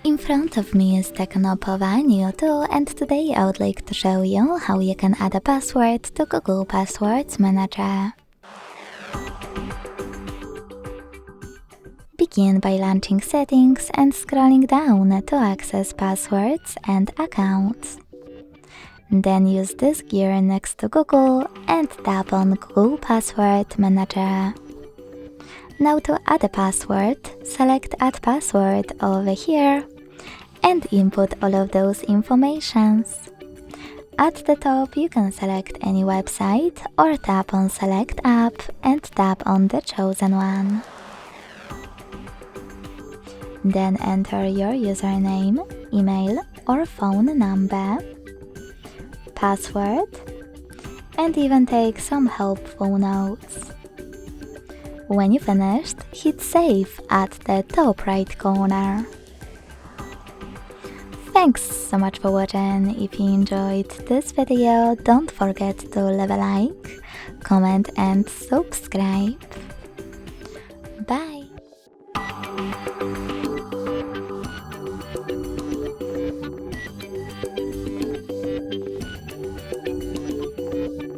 In front of me is Tecno Pova Neo 2, and today I would like to show you how you can add a password to Google Passwords Manager. Begin by launching Settings and scrolling down to access passwords and accounts. Then use this gear next to Google and tap on Google Password Manager. Now to add a password, select Add Password over here and input all of those informations. At the top you can select any website or tap on Select App and tap on the chosen one. Then enter your username, email or phone number, password, and even take some helpful notes. When you finished, hit Save at the top right corner. Thanks so much for watching. If you enjoyed this video, don't forget to leave a like, comment and subscribe. Bye!